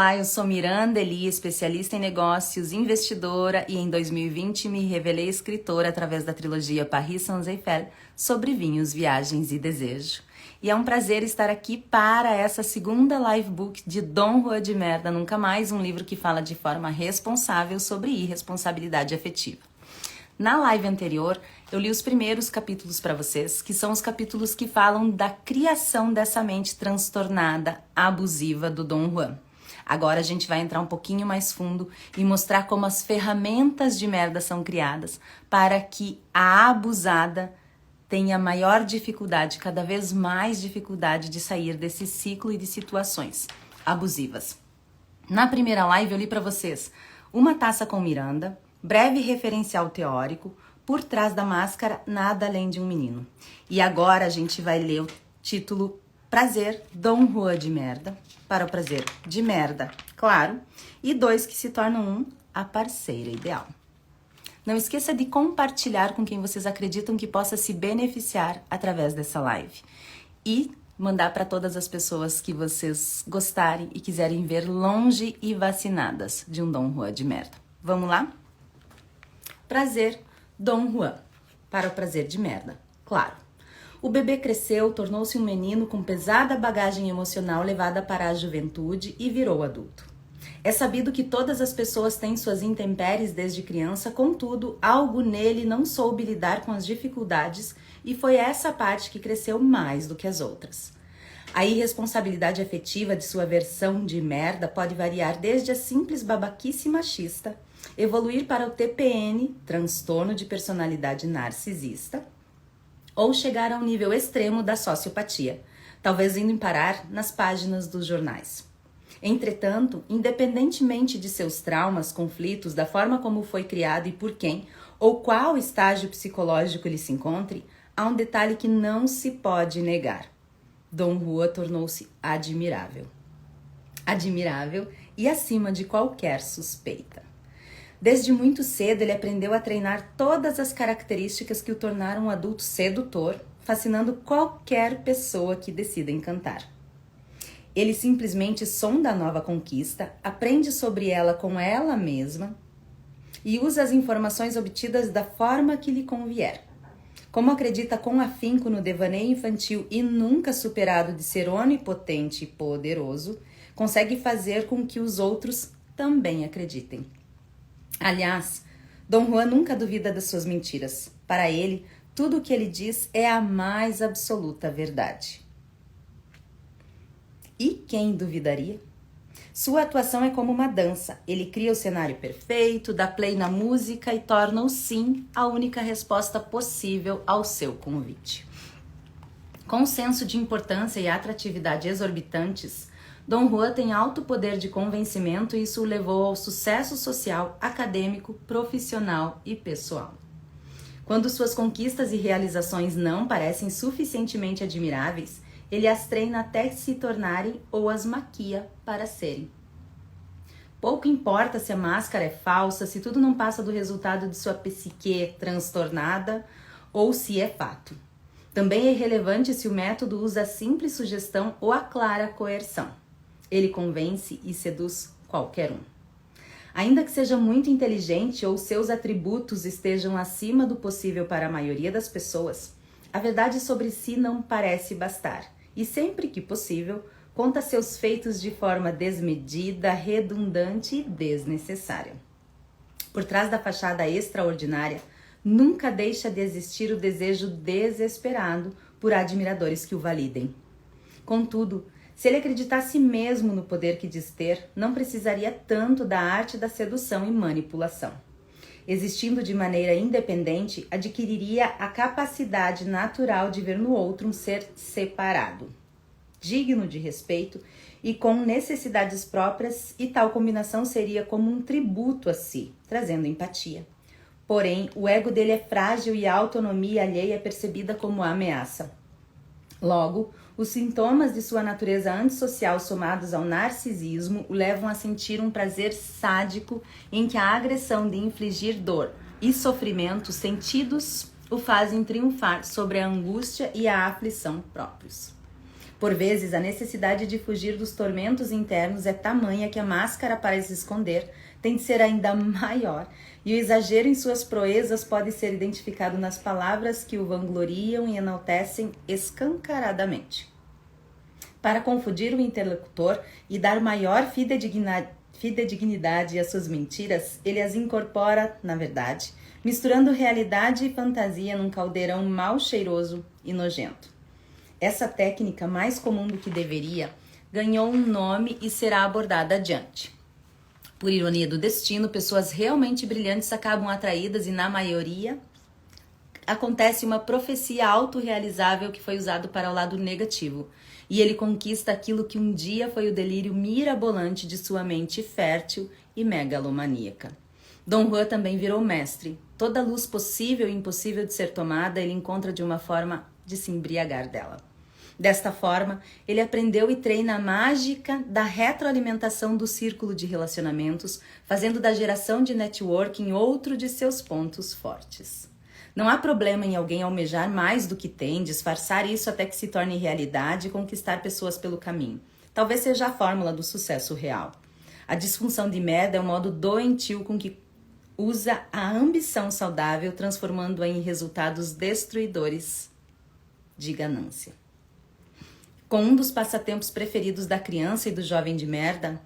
Olá, eu sou Miranda Eli, especialista em negócios, investidora e em 2020 me revelei escritora através da trilogia Paris Sans-Eiffel sobre vinhos, viagens e desejo. E é um prazer estar aqui para essa segunda live book de Dom Juan de Merda Nunca Mais, um livro que fala de forma responsável sobre irresponsabilidade afetiva. Na live anterior, eu li os primeiros capítulos para vocês, que são os capítulos que falam da criação dessa mente transtornada, abusiva do Dom Juan. Agora a gente vai entrar um pouquinho mais fundo e mostrar como as ferramentas de merda são criadas para que a abusada tenha maior dificuldade, cada vez mais dificuldade de sair desse ciclo e de situações abusivas. Na primeira live eu li para vocês Uma Taça com Miranda, breve referencial teórico, Por Trás da Máscara, Nada Além de um Menino. E agora a gente vai ler o título Prazer, Dom Juan de Merda, para o prazer de merda, claro, e 2 que se tornam 1, a parceira ideal. Não esqueça de compartilhar com quem vocês acreditam que possa se beneficiar através dessa live. E mandar para todas as pessoas que vocês gostarem e quiserem ver longe e vacinadas de um Dom Juan de merda. Vamos lá? Prazer, Dom Juan, para o prazer de merda, claro. O bebê cresceu, tornou-se um menino com pesada bagagem emocional levada para a juventude e virou adulto. É sabido que todas as pessoas têm suas intempéries desde criança, contudo, algo nele não soube lidar com as dificuldades e foi essa parte que cresceu mais do que as outras. A irresponsabilidade afetiva de sua versão de merda pode variar desde a simples babaquice machista, evoluir para o TPN, transtorno de personalidade narcisista, ou chegar ao nível extremo da sociopatia, talvez indo parar nas páginas dos jornais. Entretanto, independentemente de seus traumas, conflitos, da forma como foi criado e por quem, ou qual estágio psicológico ele se encontre, há um detalhe que não se pode negar. Dom Juan tornou-se admirável. Admirável e acima de qualquer suspeita. Desde muito cedo, ele aprendeu a treinar todas as características que o tornaram um adulto sedutor, fascinando qualquer pessoa que decida encantar. Ele simplesmente sonda a nova conquista, aprende sobre ela com ela mesma e usa as informações obtidas da forma que lhe convier. Como acredita com afinco no devaneio infantil e nunca superado de ser onipotente e poderoso, consegue fazer com que os outros também acreditem. Aliás, Dom Juan nunca duvida das suas mentiras. Para ele, tudo o que ele diz é a mais absoluta verdade. E quem duvidaria? Sua atuação é como uma dança. Ele cria o cenário perfeito, dá play na música e torna o sim a única resposta possível ao seu convite. Com um senso de importância e atratividade exorbitantes, Dom Juan tem alto poder de convencimento e isso o levou ao sucesso social, acadêmico, profissional e pessoal. Quando suas conquistas e realizações não parecem suficientemente admiráveis, ele as treina até se tornarem ou as maquia para serem. Pouco importa se a máscara é falsa, se tudo não passa do resultado de sua psique transtornada ou se é fato. Também é irrelevante se o método usa a simples sugestão ou a clara coerção. Ele convence e seduz qualquer um. Ainda que seja muito inteligente ou seus atributos estejam acima do possível para a maioria das pessoas, a verdade sobre si não parece bastar e, sempre que possível, conta seus feitos de forma desmedida, redundante e desnecessária. Por trás da fachada extraordinária, nunca deixa de existir o desejo desesperado por admiradores que o validem. Contudo, se ele acreditasse mesmo no poder que diz ter, não precisaria tanto da arte da sedução e manipulação. Existindo de maneira independente, adquiriria a capacidade natural de ver no outro um ser separado, digno de respeito e com necessidades próprias, e tal combinação seria como um tributo a si, trazendo empatia. Porém, o ego dele é frágil e a autonomia alheia é percebida como ameaça. Logo, os sintomas de sua natureza antissocial somados ao narcisismo o levam a sentir um prazer sádico em que a agressão de infligir dor e sofrimento sentidos o fazem triunfar sobre a angústia e a aflição próprios. Por vezes, a necessidade de fugir dos tormentos internos é tamanha que a máscara para se esconder tem de ser ainda maior, e o exagero em suas proezas pode ser identificado nas palavras que o vangloriam e enaltecem escancaradamente. Para confundir o interlocutor e dar maior fidedignidade às suas mentiras, ele as incorpora, na verdade, misturando realidade e fantasia num caldeirão mal cheiroso e nojento. Essa técnica, mais comum do que deveria, ganhou um nome e será abordada adiante. Por ironia do destino, pessoas realmente brilhantes acabam atraídas e, na maioria, acontece uma profecia autorrealizável que foi usado para o lado negativo, e ele conquista aquilo que um dia foi o delírio mirabolante de sua mente fértil e megalomaníaca. Dom Juan também virou mestre. Toda luz possível e impossível de ser tomada, ele encontra de uma forma de se embriagar dela. Desta forma, ele aprendeu e treina a mágica da retroalimentação do círculo de relacionamentos, fazendo da geração de networking outro de seus pontos fortes. Não há problema em alguém almejar mais do que tem, disfarçar isso até que se torne realidade e conquistar pessoas pelo caminho. Talvez seja a fórmula do sucesso real. A disfunção de merda é um modo doentio com que usa a ambição saudável, transformando-a em resultados destruidores de ganância. Com um dos passatempos preferidos da criança e do jovem de merda,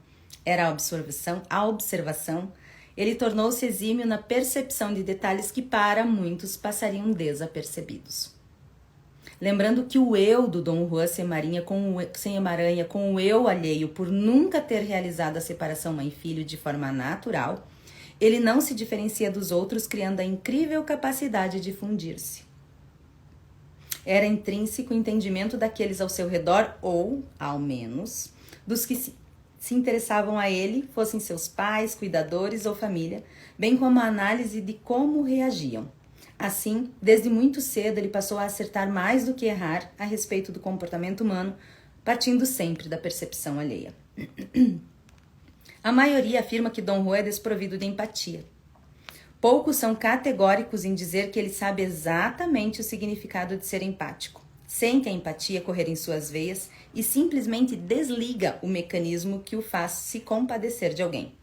era a observação, ele tornou-se exímio na percepção de detalhes que para muitos passariam desapercebidos. Lembrando que o eu do Dom Juan se emaranha com o eu alheio por nunca ter realizado a separação mãe-filho de forma natural, ele não se diferencia dos outros, criando a incrível capacidade de fundir-se. Era intrínseco o entendimento daqueles ao seu redor, ou, ao menos, dos que se interessavam a ele, fossem seus pais, cuidadores ou família, bem como a análise de como reagiam. Assim, desde muito cedo, ele passou a acertar mais do que errar a respeito do comportamento humano, partindo sempre da percepção alheia. A maioria afirma que Dom Juan é desprovido de empatia. Poucos são categóricos em dizer que ele sabe exatamente o significado de ser empático, sem que a empatia correr em suas veias, e simplesmente desliga o mecanismo que o faz se compadecer de alguém.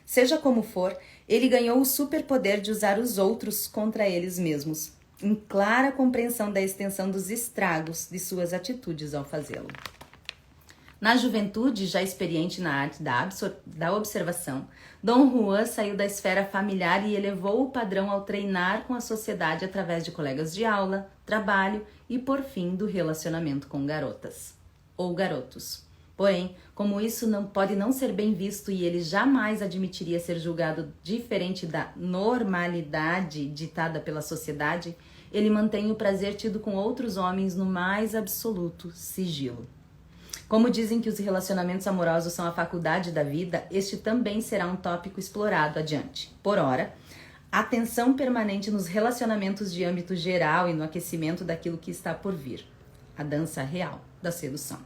Seja como for, ele ganhou o superpoder de usar os outros contra eles mesmos, em clara compreensão da extensão dos estragos de suas atitudes ao fazê-lo. Na juventude, já experiente na arte da observação, Dom Juan saiu da esfera familiar e elevou o padrão ao treinar com a sociedade através de colegas de aula, trabalho e, por fim, do relacionamento com garotas ou garotos. Porém, como isso pode não ser bem visto e ele jamais admitiria ser julgado diferente da normalidade ditada pela sociedade, ele mantém o prazer tido com outros homens no mais absoluto sigilo. Como dizem que os relacionamentos amorosos são a faculdade da vida, este também será um tópico explorado adiante. Por ora, atenção permanente nos relacionamentos de âmbito geral e no aquecimento daquilo que está por vir. A dança real da sedução.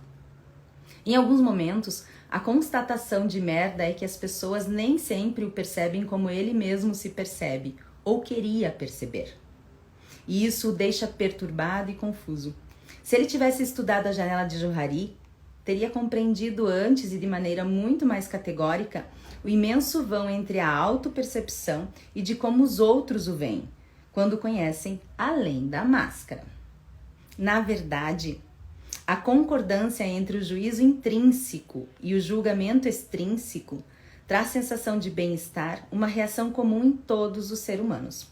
Em alguns momentos, a constatação de merda é que as pessoas nem sempre o percebem como ele mesmo se percebe ou queria perceber. E isso o deixa perturbado e confuso. Se ele tivesse estudado a janela de Johari, teria compreendido antes e de maneira muito mais categórica o imenso vão entre a autopercepção e de como os outros o veem, quando conhecem além da máscara. Na verdade, a concordância entre o juízo intrínseco e o julgamento extrínseco traz sensação de bem-estar, uma reação comum em todos os seres humanos.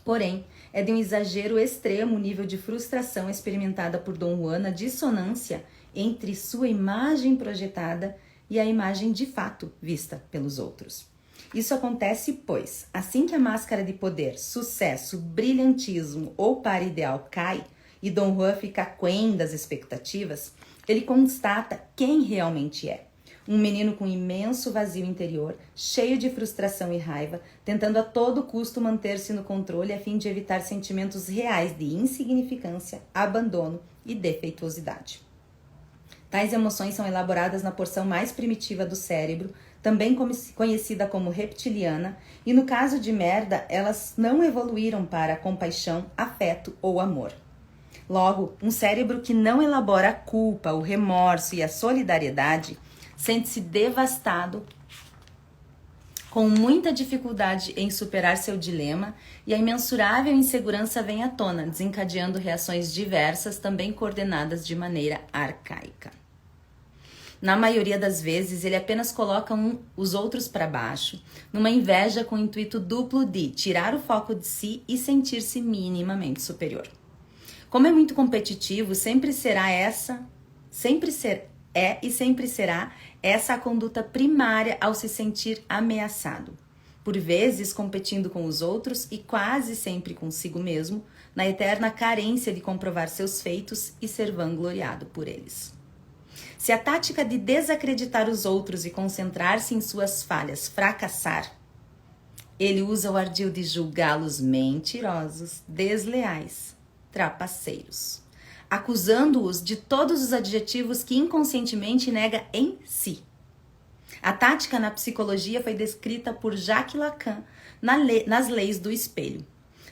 Porém, é de um exagero extremo o nível de frustração experimentada por Dom Juan na dissonância entre sua imagem projetada e a imagem de fato vista pelos outros. Isso acontece, pois, assim que a máscara de poder, sucesso, brilhantismo ou par ideal cai e Dom Juan fica aquém das expectativas, ele constata quem realmente é. Um menino com imenso vazio interior, cheio de frustração e raiva, tentando a todo custo manter-se no controle a fim de evitar sentimentos reais de insignificância, abandono e defeituosidade. Tais emoções são elaboradas na porção mais primitiva do cérebro, também conhecida como reptiliana, e no caso de merda, elas não evoluíram para compaixão, afeto ou amor. Logo, um cérebro que não elabora a culpa, o remorso e a solidariedade sente-se devastado, com muita dificuldade em superar seu dilema, e a imensurável insegurança vem à tona, desencadeando reações diversas, também coordenadas de maneira arcaica. Na maioria das vezes, ele apenas coloca os outros para baixo, numa inveja com o intuito duplo de tirar o foco de si e sentir-se minimamente superior. Como é muito competitivo, sempre será essa a conduta primária ao se sentir ameaçado. Por vezes competindo com os outros e quase sempre consigo mesmo, na eterna carência de comprovar seus feitos e ser vangloriado por eles. Se a tática de desacreditar os outros e concentrar-se em suas falhas fracassar, ele usa o ardil de julgá-los mentirosos, desleais, trapaceiros, acusando-os de todos os adjetivos que inconscientemente nega em si. A tática na psicologia foi descrita por Jacques Lacan nas leis do espelho.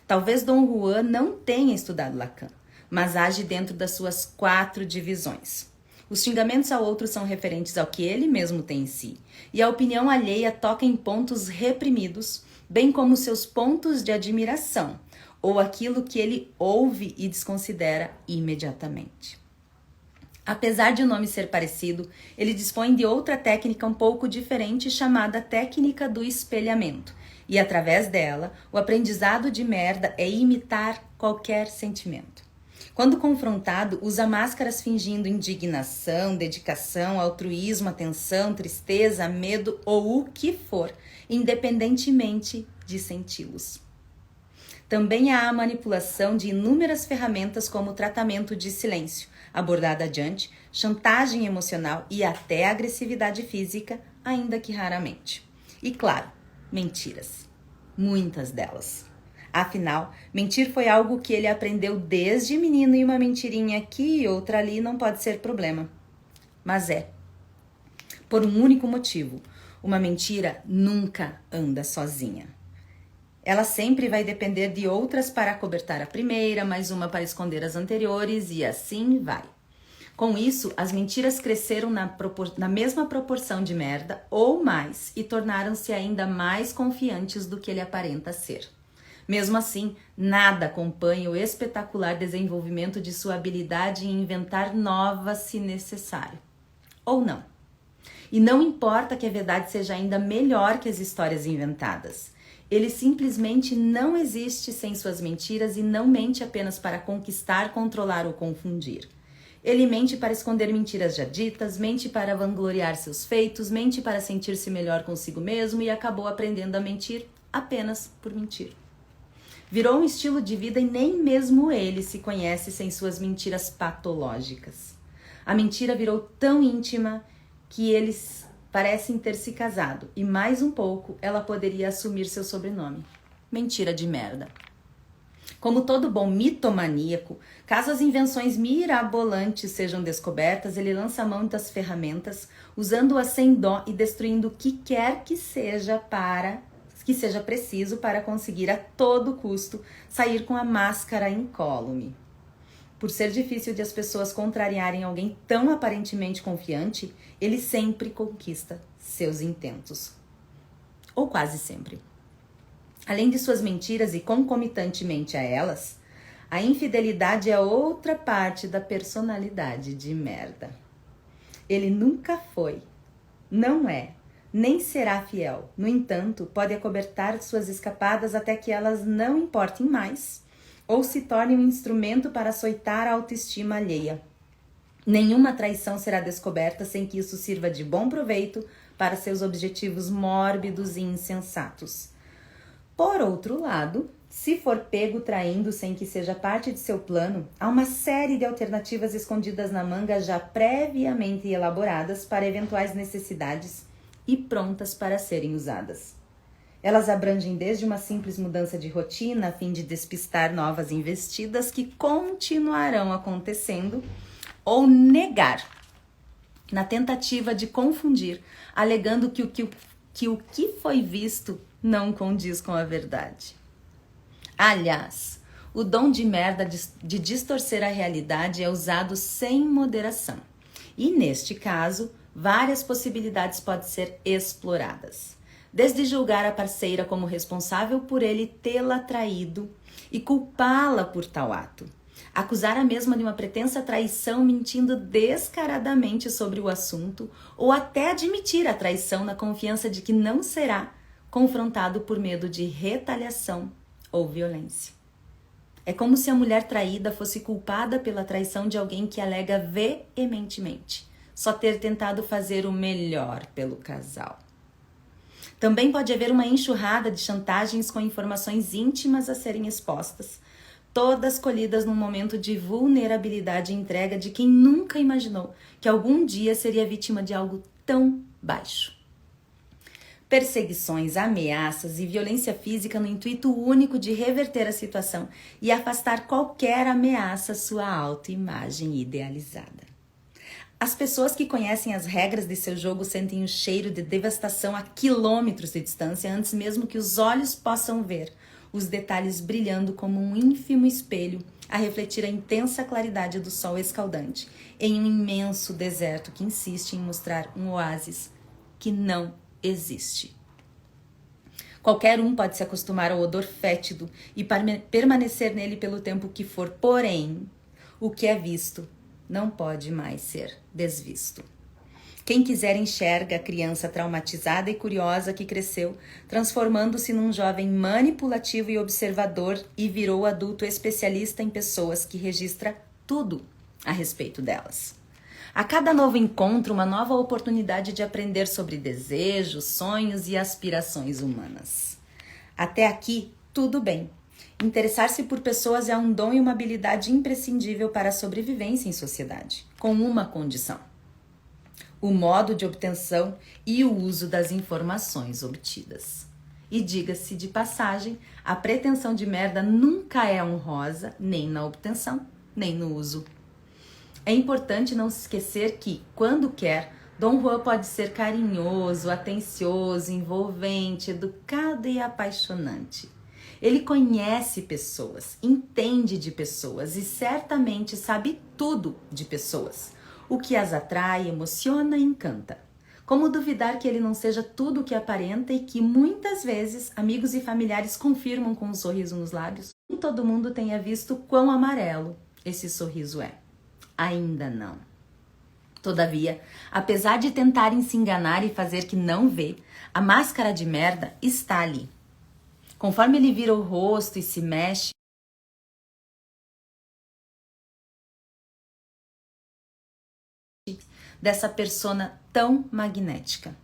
Talvez Dom Juan não tenha estudado Lacan, mas age dentro das suas 4 divisões. Os xingamentos ao outro são referentes ao que ele mesmo tem em si, e a opinião alheia toca em pontos reprimidos, bem como seus pontos de admiração, ou aquilo que ele ouve e desconsidera imediatamente. Apesar de o nome ser parecido, ele dispõe de outra técnica um pouco diferente chamada técnica do espelhamento, e através dela, o aprendizado de merda é imitar qualquer sentimento. Quando confrontado, usa máscaras fingindo indignação, dedicação, altruísmo, atenção, tristeza, medo ou o que for, independentemente de senti-los. Também há a manipulação de inúmeras ferramentas como o tratamento de silêncio, abordada adiante, chantagem emocional e até agressividade física, ainda que raramente. E claro, mentiras. Muitas delas. Afinal, mentir foi algo que ele aprendeu desde menino e uma mentirinha aqui e outra ali não pode ser problema. Mas é. Por um único motivo. Uma mentira nunca anda sozinha. Ela sempre vai depender de outras para acobertar a primeira, mais uma para esconder as anteriores e assim vai. Com isso, as mentiras cresceram na mesma proporção de merda ou mais e tornaram-se ainda mais confiantes do que ele aparenta ser. Mesmo assim, nada acompanha o espetacular desenvolvimento de sua habilidade em inventar novas se necessário. Ou não. E não importa que a verdade seja ainda melhor que as histórias inventadas. Ele simplesmente não existe sem suas mentiras e não mente apenas para conquistar, controlar ou confundir. Ele mente para esconder mentiras já ditas, mente para vangloriar seus feitos, mente para sentir-se melhor consigo mesmo e acabou aprendendo a mentir apenas por mentir. Virou um estilo de vida e nem mesmo ele se conhece sem suas mentiras patológicas. A mentira virou tão íntima que eles parecem ter se casado e mais um pouco ela poderia assumir seu sobrenome. Mentira de merda. Como todo bom mitomaníaco, caso as invenções mirabolantes sejam descobertas, ele lança a mão das ferramentas, usando-as sem dó e destruindo o que quer que seja preciso para conseguir a todo custo sair com a máscara incólume. Por ser difícil de as pessoas contrariarem alguém tão aparentemente confiante, ele sempre conquista seus intentos. Ou quase sempre. Além de suas mentiras e concomitantemente a elas, a infidelidade é outra parte da personalidade de merda. Ele nunca foi, não é, nem será fiel. No entanto, pode acobertar suas escapadas até que elas não importem mais ou se tornem um instrumento para açoitar a autoestima alheia. Nenhuma traição será descoberta sem que isso sirva de bom proveito para seus objetivos mórbidos e insensatos. Por outro lado, se for pego traindo sem que seja parte de seu plano, há uma série de alternativas escondidas na manga já previamente elaboradas para eventuais necessidades e prontas para serem usadas. Elas abrangem desde uma simples mudança de rotina a fim de despistar novas investidas que continuarão acontecendo ou negar na tentativa de confundir, alegando que o que foi visto não condiz com a verdade. Aliás, o dom de merda de distorcer a realidade é usado sem moderação. E neste caso, várias possibilidades podem ser exploradas. Desde julgar a parceira como responsável por ele tê-la traído e culpá-la por tal ato. Acusar a mesma de uma pretensa traição mentindo descaradamente sobre o assunto ou até admitir a traição na confiança de que não será confrontado por medo de retaliação ou violência. É como se a mulher traída fosse culpada pela traição de alguém que alega veementemente só ter tentado fazer o melhor pelo casal. Também pode haver uma enxurrada de chantagens com informações íntimas a serem expostas, todas colhidas num momento de vulnerabilidade e entrega de quem nunca imaginou que algum dia seria vítima de algo tão baixo. Perseguições, ameaças e violência física no intuito único de reverter a situação e afastar qualquer ameaça à sua autoimagem idealizada. As pessoas que conhecem as regras de seu jogo sentem o cheiro de devastação a quilômetros de distância antes mesmo que os olhos possam ver os detalhes brilhando como um ínfimo espelho a refletir a intensa claridade do sol escaldante em um imenso deserto que insiste em mostrar um oásis que não existe. Qualquer um pode se acostumar ao odor fétido e permanecer nele pelo tempo que for, porém, o que é visto não pode mais ser desvisto. Quem quiser enxerga a criança traumatizada e curiosa que cresceu, transformando-se num jovem manipulativo e observador e virou adulto especialista em pessoas que registra tudo a respeito delas. A cada novo encontro, uma nova oportunidade de aprender sobre desejos, sonhos e aspirações humanas. Até aqui, tudo bem. Interessar-se por pessoas é um dom e uma habilidade imprescindível para a sobrevivência em sociedade, com uma condição: o modo de obtenção e o uso das informações obtidas. E diga-se de passagem, a pretensão de merda nunca é honrosa, nem na obtenção, nem no uso. É importante não se esquecer que, quando quer, Dom Juan pode ser carinhoso, atencioso, envolvente, educado e apaixonante. Ele conhece pessoas, entende de pessoas e certamente sabe tudo de pessoas, o que as atrai, emociona e encanta. Como duvidar que ele não seja tudo o que aparenta e que muitas vezes amigos e familiares confirmam com um sorriso nos lábios? Nem todo mundo tenha visto quão amarelo esse sorriso é. Ainda não. Todavia, apesar de tentarem se enganar e fazer que não vê, a máscara de merda está ali. Conforme ele vira o rosto e se mexe, dessa persona tão magnética.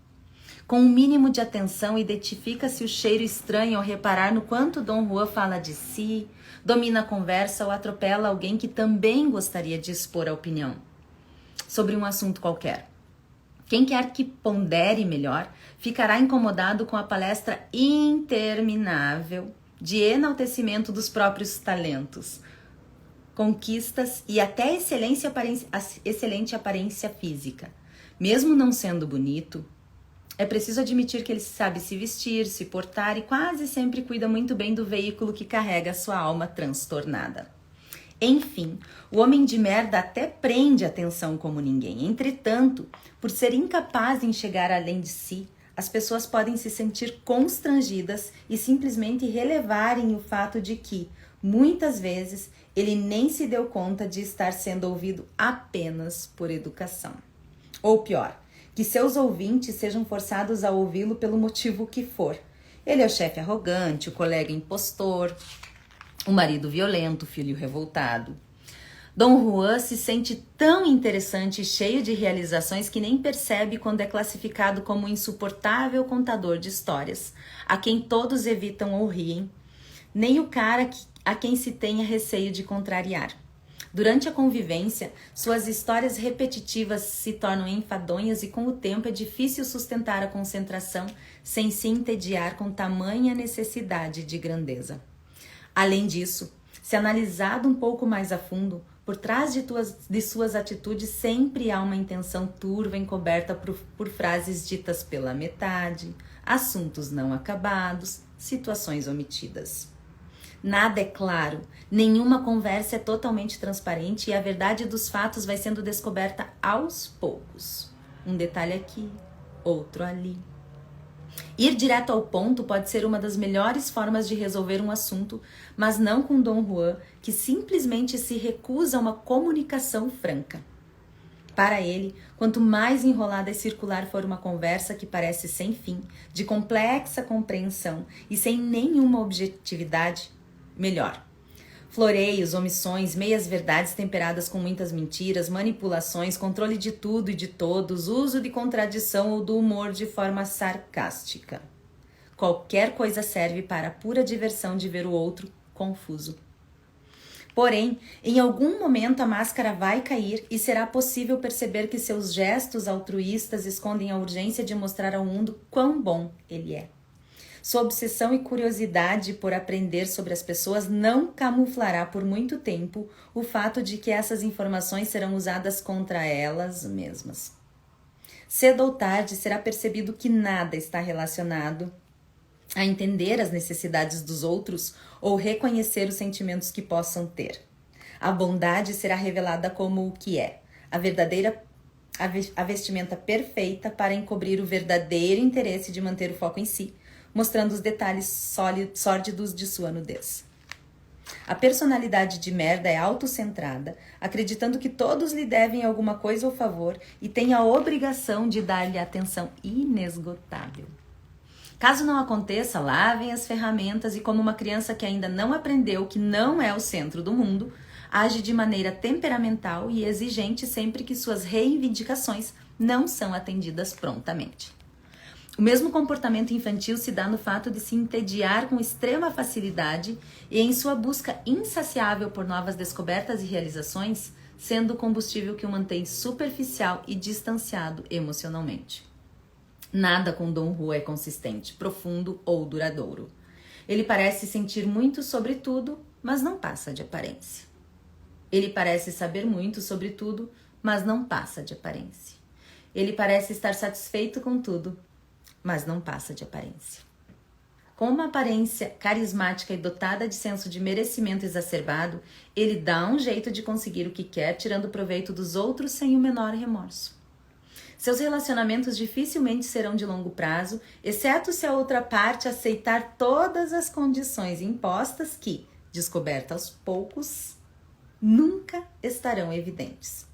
Com um mínimo de atenção, identifica-se o cheiro estranho ao reparar no quanto Dom Juan fala de si, domina a conversa ou atropela alguém que também gostaria de expor a opinião sobre um assunto qualquer. Quem quer que pondere melhor, ficará incomodado com a palestra interminável de enaltecimento dos próprios talentos, conquistas e até excelente aparência física. Mesmo não sendo bonito, é preciso admitir que ele sabe se vestir, se portar e quase sempre cuida muito bem do veículo que carrega a sua alma transtornada. Enfim, o homem de merda até prende atenção como ninguém. Entretanto, por ser incapaz de enxergar além de si, as pessoas podem se sentir constrangidas e simplesmente relevarem o fato de que, muitas vezes, ele nem se deu conta de estar sendo ouvido apenas por educação. Ou pior, que seus ouvintes sejam forçados a ouvi-lo pelo motivo que for. Ele é o chefe arrogante, o colega impostor, o marido violento, o filho revoltado. Dom Juan se sente tão interessante e cheio de realizações que nem percebe quando é classificado como um insuportável contador de histórias, a quem todos evitam ou riem, nem o cara a quem se tenha receio de contrariar. Durante a convivência, suas histórias repetitivas se tornam enfadonhas e com o tempo é difícil sustentar a concentração sem se entediar com tamanha necessidade de grandeza. Além disso, se analisado um pouco mais a fundo, por trás de suas atitudes sempre há uma intenção turva encoberta por frases ditas pela metade, assuntos não acabados, situações omitidas. Nada é claro, nenhuma conversa é totalmente transparente e a verdade dos fatos vai sendo descoberta aos poucos. Um detalhe aqui, outro ali. Ir direto ao ponto pode ser uma das melhores formas de resolver um assunto, mas não com Dom Juan, que simplesmente se recusa a uma comunicação franca. Para ele, quanto mais enrolada e circular for uma conversa que parece sem fim, de complexa compreensão e sem nenhuma objetividade, melhor. Floreios, omissões, meias-verdades temperadas com muitas mentiras, manipulações, controle de tudo e de todos, uso de contradição ou do humor de forma sarcástica. Qualquer coisa serve para a pura diversão de ver o outro confuso. Porém, em algum momento a máscara vai cair e será possível perceber que seus gestos altruístas escondem a urgência de mostrar ao mundo quão bom ele é. Sua obsessão e curiosidade por aprender sobre as pessoas não camuflará por muito tempo o fato de que essas informações serão usadas contra elas mesmas. Cedo ou tarde será percebido que nada está relacionado a entender as necessidades dos outros ou reconhecer os sentimentos que possam ter. A bondade será revelada como o que é, a vestimenta perfeita para encobrir o verdadeiro interesse de manter o foco em si, mostrando os detalhes sórdidos de sua nudez. A personalidade de merda é autocentrada, acreditando que todos lhe devem alguma coisa ou favor e tem a obrigação de dar-lhe atenção inesgotável. Caso não aconteça, lavem as ferramentas e, como uma criança que ainda não aprendeu que não é o centro do mundo, age de maneira temperamental e exigente sempre que suas reivindicações não são atendidas prontamente. O mesmo comportamento infantil se dá no fato de se entediar com extrema facilidade e em sua busca insaciável por novas descobertas e realizações, sendo o combustível que o mantém superficial e distanciado emocionalmente. Nada com Dom Juan é consistente, profundo ou duradouro. Ele parece sentir muito sobre tudo, mas não passa de aparência. Ele parece saber muito sobre tudo, mas não passa de aparência. Ele parece estar satisfeito com tudo, mas não passa de aparência. Com uma aparência carismática e dotada de senso de merecimento exacerbado, ele dá um jeito de conseguir o que quer, tirando proveito dos outros sem o menor remorso. Seus relacionamentos dificilmente serão de longo prazo, exceto se a outra parte aceitar todas as condições impostas que, descoberta aos poucos, nunca estarão evidentes.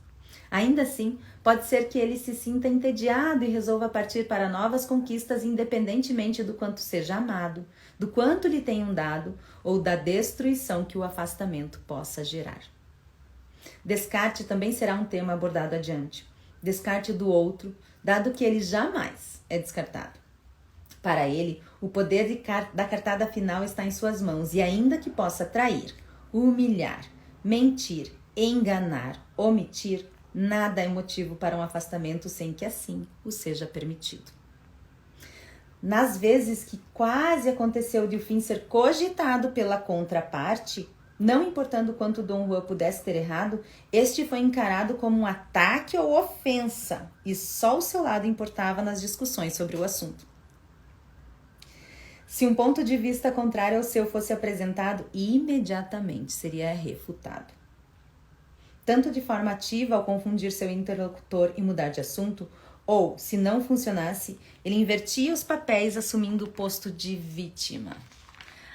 Ainda assim, pode ser que ele se sinta entediado e resolva partir para novas conquistas independentemente do quanto seja amado, do quanto lhe tenham dado ou da destruição que o afastamento possa gerar. Descarte também será um tema abordado adiante. Descarte do outro, dado que ele jamais é descartado. Para ele, o poder da cartada final está em suas mãos e ainda que possa trair, humilhar, mentir, enganar, omitir, nada é motivo para um afastamento sem que assim o seja permitido. Nas vezes que quase aconteceu de o fim ser cogitado pela contraparte, não importando quanto Dom Juan pudesse ter errado, este foi encarado como um ataque ou ofensa, e só o seu lado importava nas discussões sobre o assunto. Se um ponto de vista contrário ao seu fosse apresentado, imediatamente seria refutado. Tanto de forma ativa ao confundir seu interlocutor e mudar de assunto, ou, se não funcionasse, ele invertia os papéis assumindo o posto de vítima,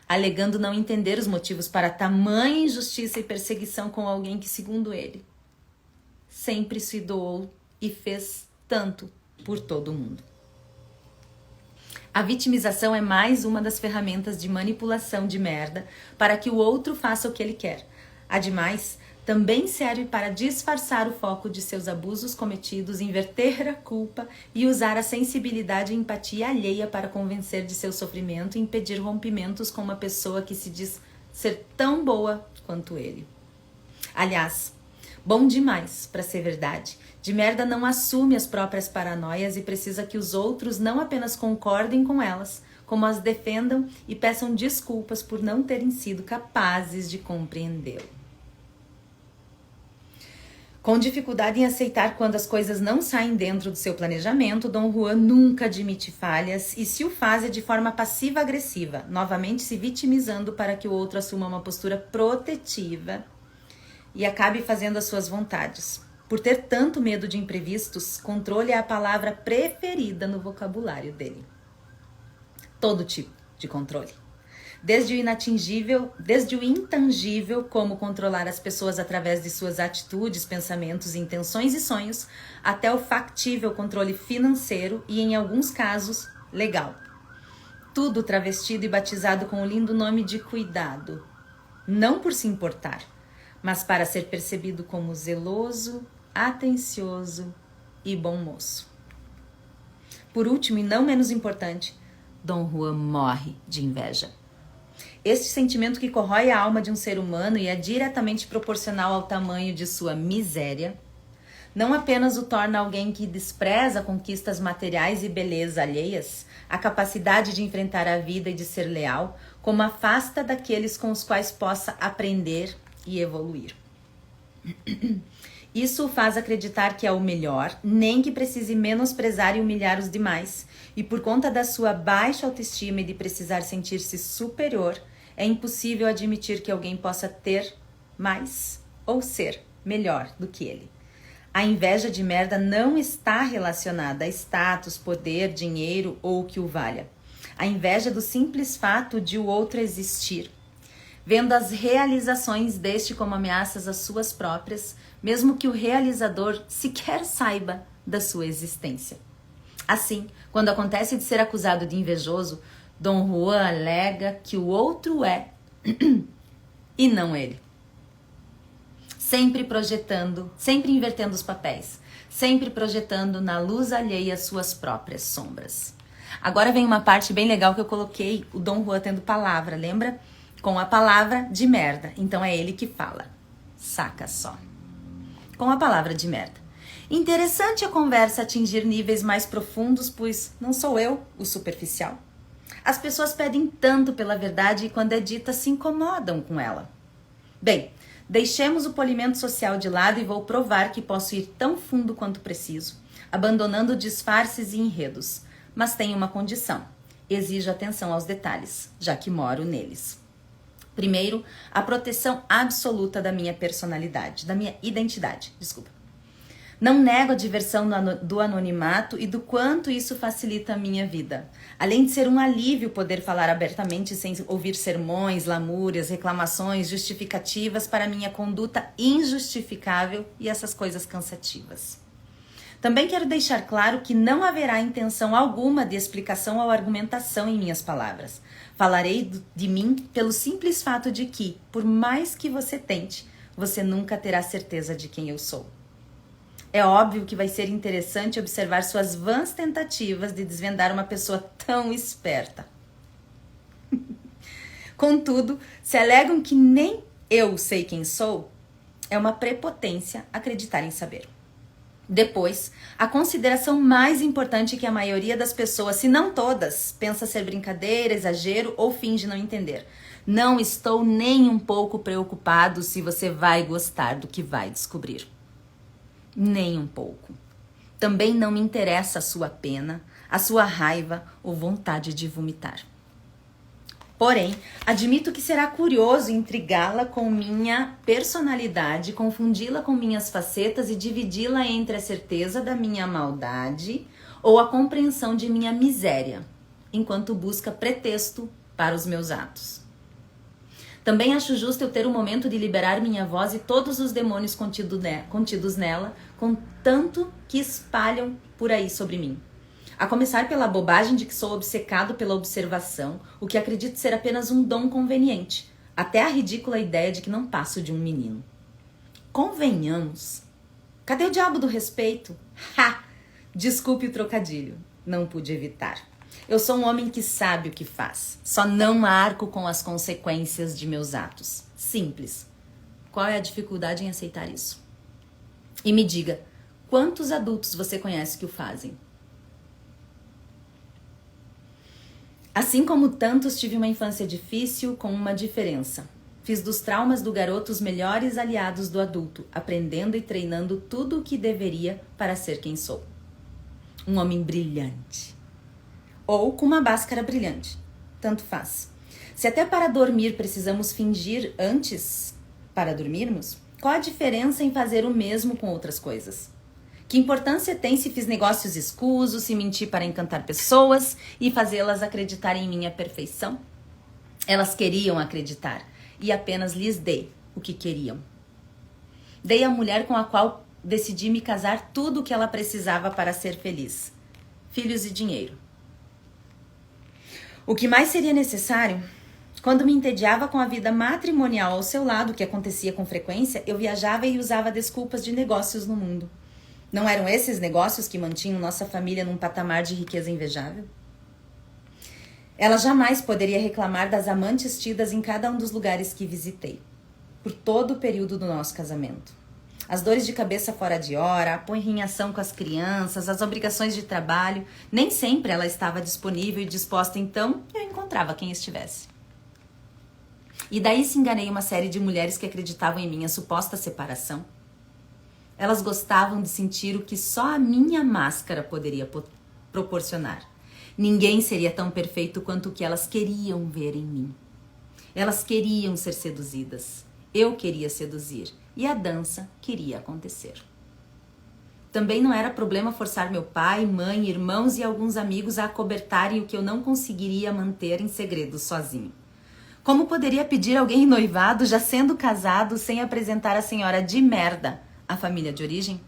alegando não entender os motivos para tamanha injustiça e perseguição com alguém que, segundo ele, sempre se doou e fez tanto por todo mundo. A vitimização é mais uma das ferramentas de manipulação de merda para que o outro faça o que ele quer. Ademais, também serve para disfarçar o foco de seus abusos cometidos, inverter a culpa e usar a sensibilidade e empatia alheia para convencer de seu sofrimento e impedir rompimentos com uma pessoa que se diz ser tão boa quanto ele. Aliás, bom demais para ser verdade, de merda não assume as próprias paranoias e precisa que os outros não apenas concordem com elas, como as defendam e peçam desculpas por não terem sido capazes de compreendê-lo. Com dificuldade em aceitar quando as coisas não saem dentro do seu planejamento, Dom Juan nunca admite falhas e se o faz é de forma passiva-agressiva, novamente se vitimizando para que o outro assuma uma postura protetiva e acabe fazendo as suas vontades. Por ter tanto medo de imprevistos, controle é a palavra preferida no vocabulário dele. Todo tipo de controle. Desde o intangível, como controlar as pessoas através de suas atitudes, pensamentos, intenções e sonhos, até o factível controle financeiro e, em alguns casos, legal. Tudo travestido e batizado com o lindo nome de cuidado. Não por se importar, mas para ser percebido como zeloso, atencioso e bom moço. Por último, e não menos importante, Dom Juan morre de inveja. Este sentimento que corrói a alma de um ser humano e é diretamente proporcional ao tamanho de sua miséria, não apenas o torna alguém que despreza conquistas materiais e beleza alheias, a capacidade de enfrentar a vida e de ser leal, como afasta daqueles com os quais possa aprender e evoluir. Isso o faz acreditar que é o melhor, nem que precise menosprezar e humilhar os demais, e por conta da sua baixa autoestima e de precisar sentir-se superior, é impossível admitir que alguém possa ter mais ou ser melhor do que ele. A inveja de merda não está relacionada a status, poder, dinheiro ou o que o valha. A inveja é do simples fato de o outro existir, vendo as realizações deste como ameaças às suas próprias, mesmo que o realizador sequer saiba da sua existência. Assim, quando acontece de ser acusado de invejoso, Dom Juan alega que o outro é e não ele. Sempre projetando, sempre invertendo os papéis, sempre projetando na luz alheia suas próprias sombras. Agora vem uma parte bem legal que eu coloquei o Dom Juan tendo palavra, lembra? Com a palavra de merda. Então é ele que fala. Saca só. Com a palavra de merda. Interessante a conversa atingir níveis mais profundos, pois não sou eu o superficial. As pessoas pedem tanto pela verdade e quando é dita se incomodam com ela. Bem, deixemos o polimento social de lado e vou provar que posso ir tão fundo quanto preciso, abandonando disfarces e enredos. Mas tenho uma condição. Exijo atenção aos detalhes, já que moro neles. Primeiro, a proteção absoluta da minha personalidade, da minha identidade, Não nego a diversão do anonimato e do quanto isso facilita a minha vida. Além de ser um alívio poder falar abertamente sem ouvir sermões, lamúrias, reclamações, justificativas para minha conduta injustificável e essas coisas cansativas. Também quero deixar claro que não haverá intenção alguma de explicação ou argumentação em minhas palavras. Falarei de mim pelo simples fato de que, por mais que você tente, você nunca terá certeza de quem eu sou. É óbvio que vai ser interessante observar suas vãs tentativas de desvendar uma pessoa tão esperta. Contudo, se alegam que nem eu sei quem sou, é uma prepotência acreditar em saber. Depois, a consideração mais importante que a maioria das pessoas, se não todas, pensa ser brincadeira, exagero ou finge não entender. Não estou nem um pouco preocupado se você vai gostar do que vai descobrir. Nem um pouco. Também não me interessa a sua pena, a sua raiva ou vontade de vomitar. Porém, admito que será curioso intrigá-la com minha personalidade, confundi-la com minhas facetas e dividi-la entre a certeza da minha maldade ou a compreensão de minha miséria, enquanto busca pretexto para os meus atos. Também acho justo eu ter um momento de liberar minha voz e todos os demônios contidos nela, com tanto que espalham por aí sobre mim. A começar pela bobagem de que sou obcecado pela observação, o que acredito ser apenas um dom conveniente, até a ridícula ideia de que não passo de um menino. Convenhamos. Cadê o diabo do respeito? Ha! Desculpe o trocadilho, não pude evitar. Eu sou um homem que sabe o que faz, só não arco com as consequências de meus atos. Simples. Qual é a dificuldade em aceitar isso? E me diga, quantos adultos você conhece que o fazem? Assim como tantos, tive uma infância difícil com uma diferença. Fiz dos traumas do garoto os melhores aliados do adulto, aprendendo e treinando tudo o que deveria para ser quem sou. Um homem brilhante. Ou com uma máscara brilhante. Tanto faz. Se até para dormir precisamos fingir antes para dormirmos, qual a diferença em fazer o mesmo com outras coisas? Que importância tem se fiz negócios escusos, se menti para encantar pessoas e fazê-las acreditar em minha perfeição? Elas queriam acreditar e apenas lhes dei o que queriam. Dei à mulher com a qual decidi me casar tudo o que ela precisava para ser feliz. Filhos e dinheiro. O que mais seria necessário? Quando me entediava com a vida matrimonial ao seu lado, que acontecia com frequência, eu viajava e usava desculpas de negócios no mundo. Não eram esses negócios que mantinham nossa família num patamar de riqueza invejável? Ela jamais poderia reclamar das amantes tidas em cada um dos lugares que visitei, por todo o período do nosso casamento. As dores de cabeça fora de hora, a porrinhação com as crianças, as obrigações de trabalho, nem sempre ela estava disponível e disposta, então eu encontrava quem estivesse. E daí se enganei uma série de mulheres que acreditavam em minha suposta separação. Elas gostavam de sentir o que só a minha máscara poderia proporcionar. Ninguém seria tão perfeito quanto o que elas queriam ver em mim. Elas queriam ser seduzidas. Eu queria seduzir. E a dança queria acontecer. Também não era problema forçar meu pai, mãe, irmãos e alguns amigos a acobertarem o que eu não conseguiria manter em segredo sozinho. Como poderia pedir alguém em noivado já sendo casado sem apresentar a senhora de merda à família de origem?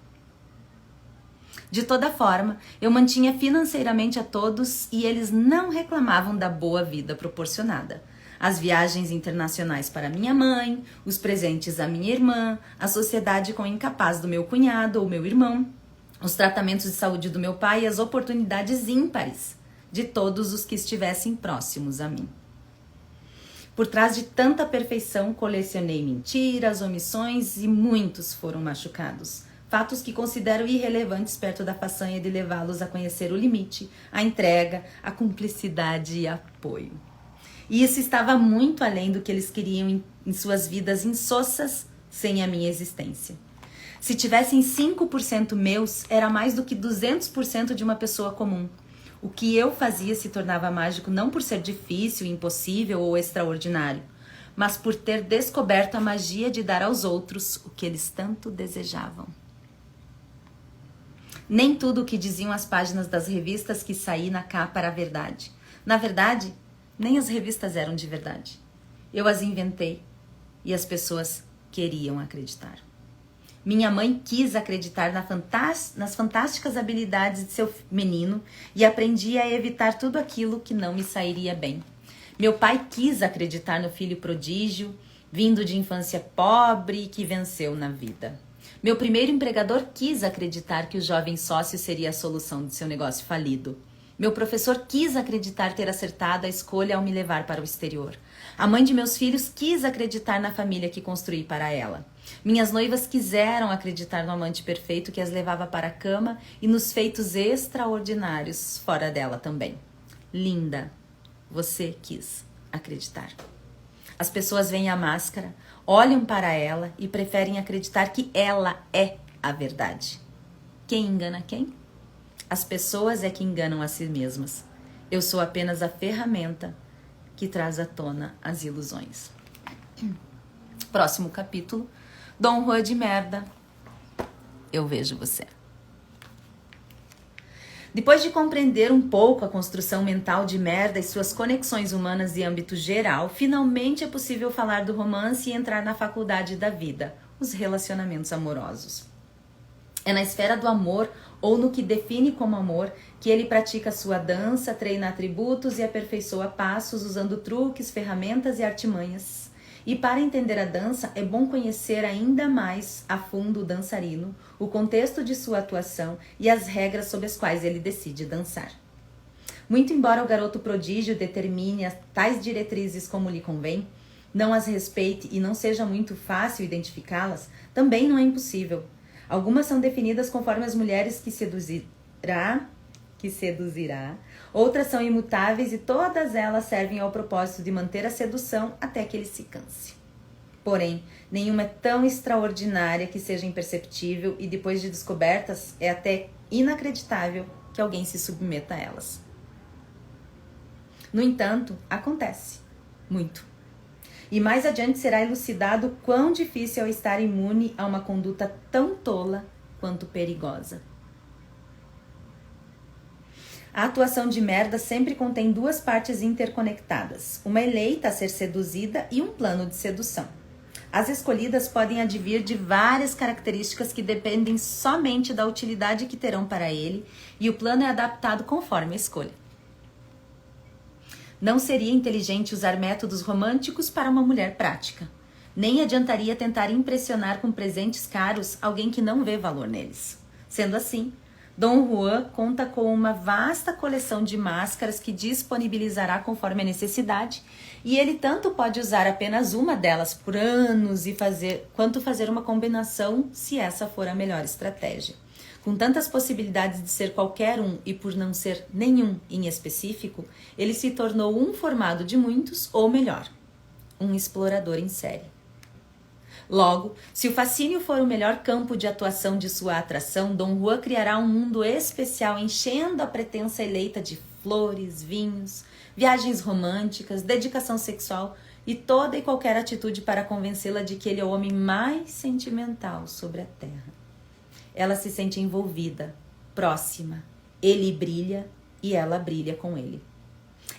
De toda forma, eu mantinha financeiramente a todos e eles não reclamavam da boa vida proporcionada. As viagens internacionais para minha mãe, os presentes à minha irmã, a sociedade com o incapaz do meu cunhado ou meu irmão, os tratamentos de saúde do meu pai e as oportunidades ímpares de todos os que estivessem próximos a mim. Por trás de tanta perfeição, colecionei mentiras, omissões e muitos foram machucados. Fatos que considero irrelevantes perto da façanha de levá-los a conhecer o limite, a entrega, a cumplicidade e apoio. E isso estava muito além do que eles queriam em suas vidas insossas sem a minha existência. Se tivessem 5% meus, era mais do que 200% de uma pessoa comum. O que eu fazia se tornava mágico não por ser difícil, impossível ou extraordinário, mas por ter descoberto a magia de dar aos outros o que eles tanto desejavam. Nem tudo o que diziam as páginas das revistas que saí na capa era verdade. Na verdade, nem as revistas eram de verdade. Eu as inventei e as pessoas queriam acreditar. Minha mãe quis acreditar nas fantásticas habilidades de seu menino e aprendi a evitar tudo aquilo que não me sairia bem. Meu pai quis acreditar no filho prodígio, vindo de infância pobre e que venceu na vida. Meu primeiro empregador quis acreditar que o jovem sócio seria a solução de seu negócio falido. Meu professor quis acreditar ter acertado a escolha ao me levar para o exterior. A mãe de meus filhos quis acreditar na família que construí para ela. Minhas noivas quiseram acreditar no amante perfeito que as levava para a cama e nos feitos extraordinários fora dela também. Linda, você quis acreditar. As pessoas veem a máscara, olham para ela e preferem acreditar que ela é a verdade. Quem engana quem? As pessoas é que enganam a si mesmas. Eu sou apenas a ferramenta que traz à tona as ilusões. Próximo capítulo. Dom Juan de merda. Eu vejo você. Depois de compreender um pouco a construção mental de merda e suas conexões humanas em âmbito geral, finalmente é possível falar do romance e entrar na faculdade da vida, os relacionamentos amorosos. É na esfera do amor, ou no que define como amor, que ele pratica sua dança, treina atributos e aperfeiçoa passos usando truques, ferramentas e artimanhas. E para entender a dança, é bom conhecer ainda mais a fundo o dançarino, o contexto de sua atuação e as regras sob as quais ele decide dançar. Muito embora o garoto prodígio determine tais diretrizes como lhe convém, não as respeite e não seja muito fácil identificá-las, também não é impossível. Algumas são definidas conforme as mulheres que seduzirá, outras são imutáveis e todas elas servem ao propósito de manter a sedução até que ele se canse. Porém, nenhuma é tão extraordinária que seja imperceptível e depois de descobertas é até inacreditável que alguém se submeta a elas. No entanto, acontece. Muito. E mais adiante será elucidado quão difícil é estar imune a uma conduta tão tola quanto perigosa. A atuação de merda sempre contém duas partes interconectadas, uma eleita a ser seduzida e um plano de sedução. As escolhidas podem advir de várias características que dependem somente da utilidade que terão para ele, e o plano é adaptado conforme a escolha. Não seria inteligente usar métodos românticos para uma mulher prática. Nem adiantaria tentar impressionar com presentes caros alguém que não vê valor neles. Sendo assim, Dom Juan conta com uma vasta coleção de máscaras que disponibilizará conforme a necessidade, e ele tanto pode usar apenas uma delas por anos quanto fazer uma combinação se essa for a melhor estratégia. Com tantas possibilidades de ser qualquer um e por não ser nenhum em específico, ele se tornou um formado de muitos, ou melhor, um explorador em série. Logo, se o fascínio for o melhor campo de atuação de sua atração, Dom Juan criará um mundo especial enchendo a pretensa eleita de flores, vinhos, viagens românticas, dedicação sexual e toda e qualquer atitude para convencê-la de que ele é o homem mais sentimental sobre a terra. Ela se sente envolvida, próxima. Ele brilha e ela brilha com ele.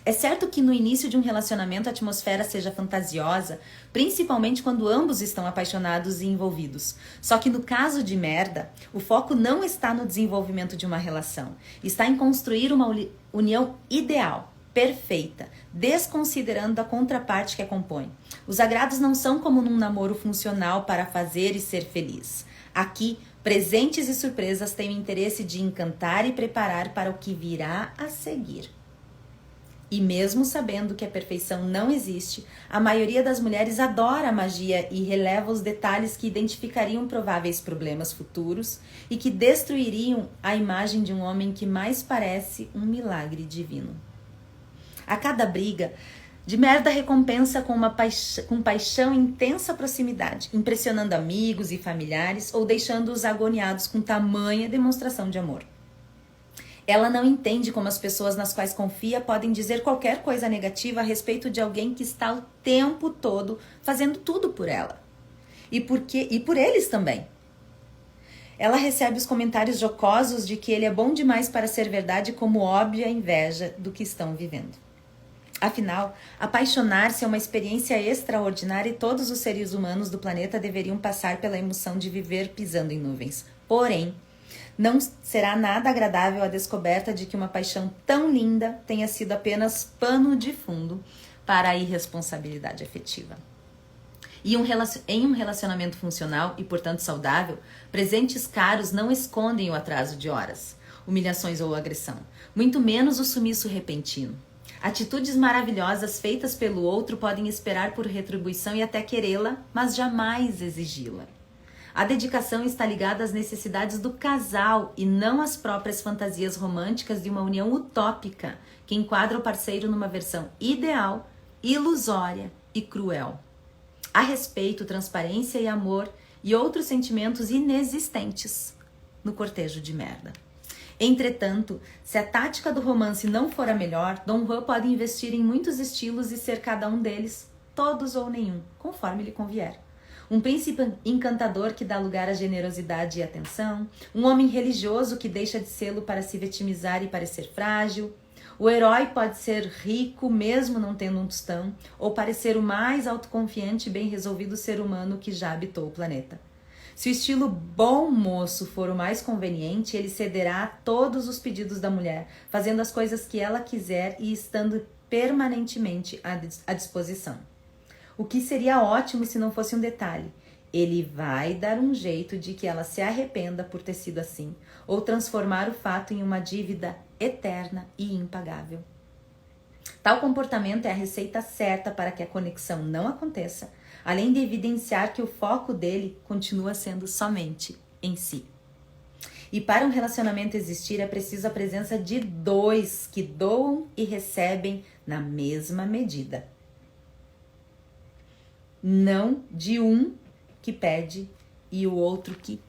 É certo que no início de um relacionamento a atmosfera seja fantasiosa, principalmente quando ambos estão apaixonados e envolvidos. Só que no caso de merda, o foco não está no desenvolvimento de uma relação. Está em construir uma união ideal, perfeita, desconsiderando a contraparte que a compõe. Os agrados não são como num namoro funcional para fazer e ser feliz. Aqui, presentes e surpresas têm o interesse de encantar e preparar para o que virá a seguir. E mesmo sabendo que a perfeição não existe, a maioria das mulheres adora a magia e releva os detalhes que identificariam prováveis problemas futuros e que destruiriam a imagem de um homem que mais parece um milagre divino. A cada briga, de merda recompensa com paixão e intensa proximidade, impressionando amigos e familiares ou deixando-os agoniados com tamanha demonstração de amor. Ela não entende como as pessoas nas quais confia podem dizer qualquer coisa negativa a respeito de alguém que está o tempo todo fazendo tudo por ela. E por eles também. Ela recebe os comentários jocosos de que ele é bom demais para ser verdade como óbvia inveja do que estão vivendo. Afinal, apaixonar-se é uma experiência extraordinária e todos os seres humanos do planeta deveriam passar pela emoção de viver pisando em nuvens. Porém, não será nada agradável a descoberta de que uma paixão tão linda tenha sido apenas pano de fundo para a irresponsabilidade afetiva. E em um relacionamento funcional e, portanto, saudável, presentes caros não escondem o atraso de horas, humilhações ou agressão, muito menos o sumiço repentino. Atitudes maravilhosas feitas pelo outro podem esperar por retribuição e até querê-la, mas jamais exigi-la. A dedicação está ligada às necessidades do casal e não às próprias fantasias românticas de uma união utópica que enquadra o parceiro numa versão ideal, ilusória e cruel. Há respeito, transparência e amor e outros sentimentos inexistentes no cortejo de merda. Entretanto, se a tática do romance não for a melhor, Dom Juan pode investir em muitos estilos e ser cada um deles, todos ou nenhum, conforme lhe convier. Um príncipe encantador que dá lugar à generosidade e atenção, um homem religioso que deixa de sê-lo para se vitimizar e parecer frágil. O herói pode ser rico mesmo não tendo um tostão, ou parecer o mais autoconfiante e bem resolvido ser humano que já habitou o planeta. Se o estilo bom moço for o mais conveniente, ele cederá a todos os pedidos da mulher, fazendo as coisas que ela quiser e estando permanentemente à disposição. O que seria ótimo se não fosse um detalhe. Ele vai dar um jeito de que ela se arrependa por ter sido assim, ou transformar o fato em uma dívida eterna e impagável. Tal comportamento é a receita certa para que a conexão não aconteça, além de evidenciar que o foco dele continua sendo somente em si. E para um relacionamento existir é preciso a presença de dois que doam e recebem na mesma medida. não de um que pede e o outro que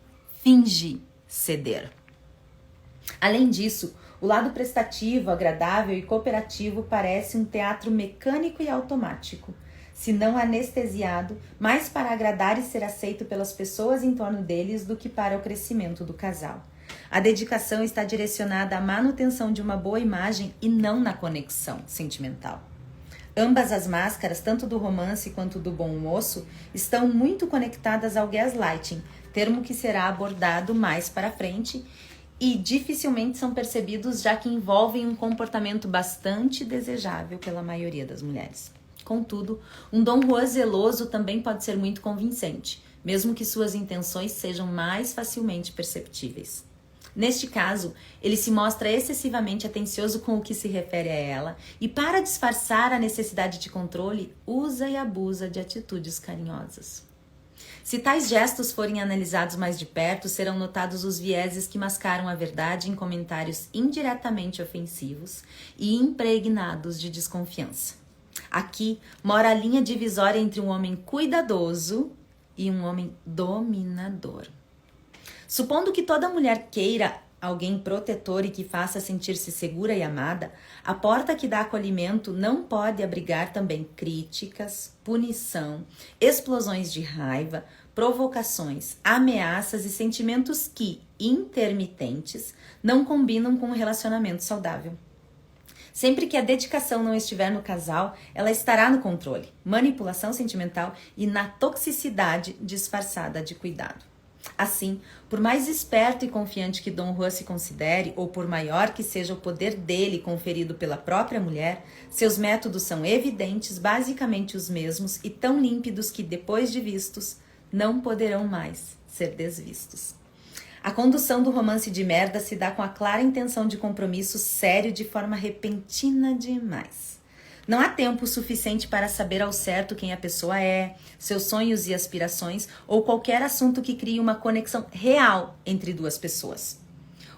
finge ceder. Além disso, o lado prestativo, agradável e cooperativo parece um teatro mecânico e automático, se não anestesiado, mais para agradar e ser aceito pelas pessoas em torno deles do que para o crescimento do casal. A dedicação está direcionada à manutenção de uma boa imagem e não na conexão sentimental. Ambas as máscaras, tanto do romance quanto do bom moço, estão muito conectadas ao gaslighting, termo que será abordado mais para frente e dificilmente são percebidos, já que envolvem um comportamento bastante desejável pela maioria das mulheres. Contudo, um Dom Juan zeloso também pode ser muito convincente, mesmo que suas intenções sejam mais facilmente perceptíveis. Neste caso, ele se mostra excessivamente atencioso com o que se refere a ela e, para disfarçar a necessidade de controle, usa e abusa de atitudes carinhosas. Se tais gestos forem analisados mais de perto, serão notados os vieses que mascaram a verdade em comentários indiretamente ofensivos e impregnados de desconfiança. Aqui mora a linha divisória entre um homem cuidadoso e um homem dominador. Supondo que toda mulher queira alguém protetor e que faça sentir-se segura e amada, a porta que dá acolhimento não pode abrigar também críticas, punição, explosões de raiva, provocações, ameaças e sentimentos que, intermitentes, não combinam com um relacionamento saudável. Sempre que a dedicação não estiver no casal, ela estará no controle, manipulação sentimental e na toxicidade disfarçada de cuidado. Assim, por mais esperto e confiante que Dom Juan se considere, ou por maior que seja o poder dele conferido pela própria mulher, seus métodos são evidentes, basicamente os mesmos e tão límpidos que, depois de vistos, não poderão mais ser desvistos. A condução do romance de merda se dá com a clara intenção de compromisso sério de forma repentina demais. Não há tempo suficiente para saber ao certo quem a pessoa é, seus sonhos e aspirações ou qualquer assunto que crie uma conexão real entre duas pessoas.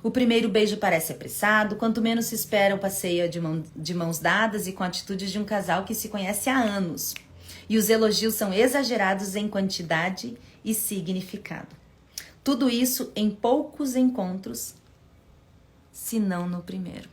O primeiro beijo parece apressado, quanto menos se espera o passeio de mãos dadas e com atitudes de um casal que se conhece há anos. E os elogios são exagerados em quantidade e significado. Tudo isso em poucos encontros, se não no primeiro.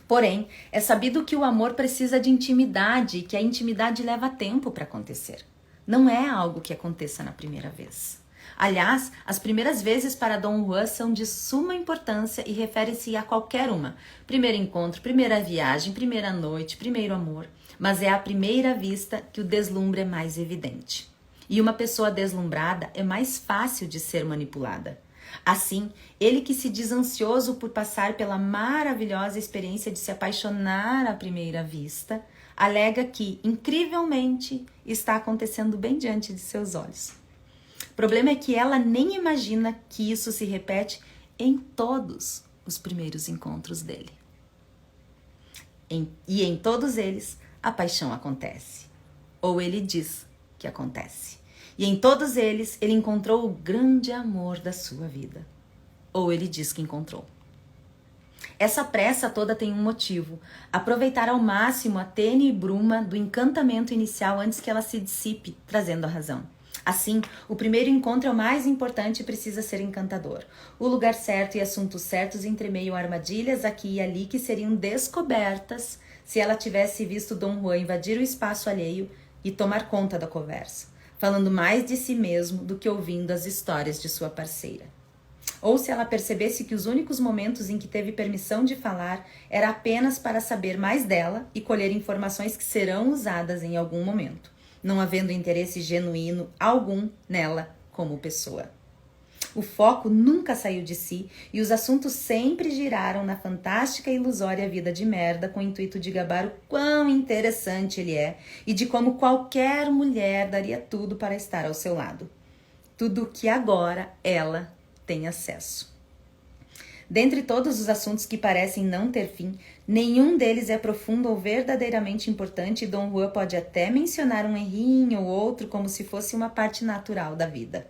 Porém, é sabido que o amor precisa de intimidade e que a intimidade leva tempo para acontecer. Não é algo que aconteça na primeira vez. Aliás, as primeiras vezes para Dom Juan são de suma importância e referem-se a qualquer uma. Primeiro encontro, primeira viagem, primeira noite, primeiro amor. Mas é à primeira vista que o deslumbre é mais evidente. E uma pessoa deslumbrada é mais fácil de ser manipulada. Assim, ele que se diz ansioso por passar pela maravilhosa experiência de se apaixonar à primeira vista, alega que, incrivelmente, está acontecendo bem diante de seus olhos. O problema é que ela nem imagina que isso se repete em todos os primeiros encontros dele. E em todos eles, a paixão acontece. Ou ele diz que acontece. E em todos eles, ele encontrou o grande amor da sua vida. Ou ele diz que encontrou. Essa pressa toda tem um motivo: aproveitar ao máximo a tênue bruma do encantamento inicial antes que ela se dissipe, trazendo a razão. Assim, o primeiro encontro é o mais importante e precisa ser encantador. O lugar certo e assuntos certos entremeiam armadilhas aqui e ali que seriam descobertas se ela tivesse visto Dom Juan invadir o espaço alheio e tomar conta da conversa, falando mais de si mesmo do que ouvindo as histórias de sua parceira. Ou se ela percebesse que os únicos momentos em que teve permissão de falar era apenas para saber mais dela e colher informações que serão usadas em algum momento, não havendo interesse genuíno algum nela como pessoa. O foco nunca saiu de si e os assuntos sempre giraram na fantástica e ilusória vida de merda com o intuito de gabar o quão interessante ele é e de como qualquer mulher daria tudo para estar ao seu lado. Tudo que agora ela tem acesso. Dentre todos os assuntos que parecem não ter fim, nenhum deles é profundo ou verdadeiramente importante e Dom Juan pode até mencionar um errinho ou outro como se fosse uma parte natural da vida.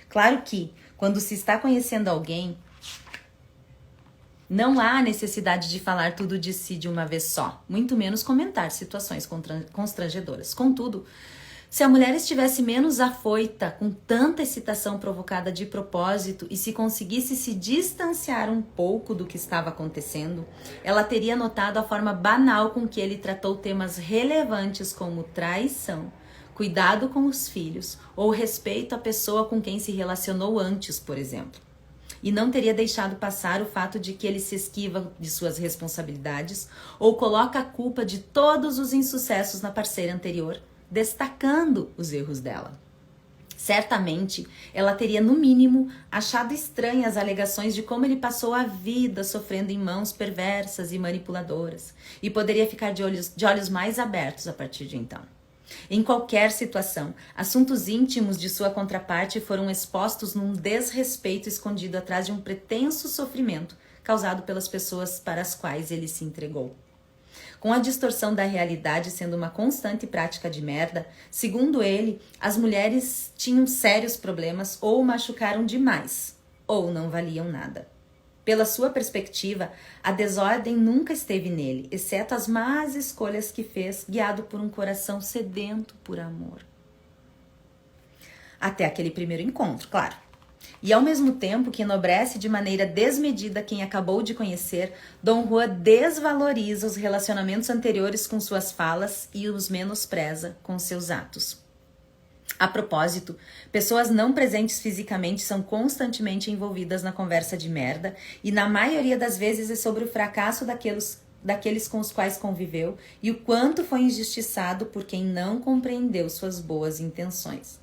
Claro que, quando se está conhecendo alguém, Não há necessidade de falar tudo de si de uma vez só, muito menos comentar situações constrangedoras. Contudo, se a mulher estivesse menos afoita com tanta excitação provocada de propósito e se conseguisse se distanciar um pouco do que estava acontecendo, ela teria notado a forma banal com que ele tratou temas relevantes como traição, cuidado com os filhos ou respeito à pessoa com quem se relacionou antes, por exemplo. E não teria deixado passar o fato de que ele se esquiva de suas responsabilidades ou coloca a culpa de todos os insucessos na parceira anterior, destacando os erros dela. Certamente, ela teria, no mínimo, achado estranhas as alegações de como ele passou a vida sofrendo em mãos perversas e manipuladoras, e poderia ficar de olhos mais abertos a partir de então. Em qualquer situação, assuntos íntimos de sua contraparte foram expostos num desrespeito escondido atrás de um pretenso sofrimento causado pelas pessoas para as quais ele se entregou. Com a distorção da realidade sendo uma constante prática de merda, segundo ele, as mulheres tinham sérios problemas ou machucaram demais, ou não valiam nada. Pela sua perspectiva, a desordem nunca esteve nele, exceto as más escolhas que fez, guiado por um coração sedento por amor. Até aquele primeiro encontro, claro. E ao mesmo tempo que enobrece de maneira desmedida quem acabou de conhecer, Dom Juan desvaloriza os relacionamentos anteriores com suas falas e os menospreza com seus atos. A propósito, pessoas não presentes fisicamente são constantemente envolvidas na conversa de merda e na maioria das vezes é sobre o fracasso daqueles com os quais conviveu e o quanto foi injustiçado por quem não compreendeu suas boas intenções.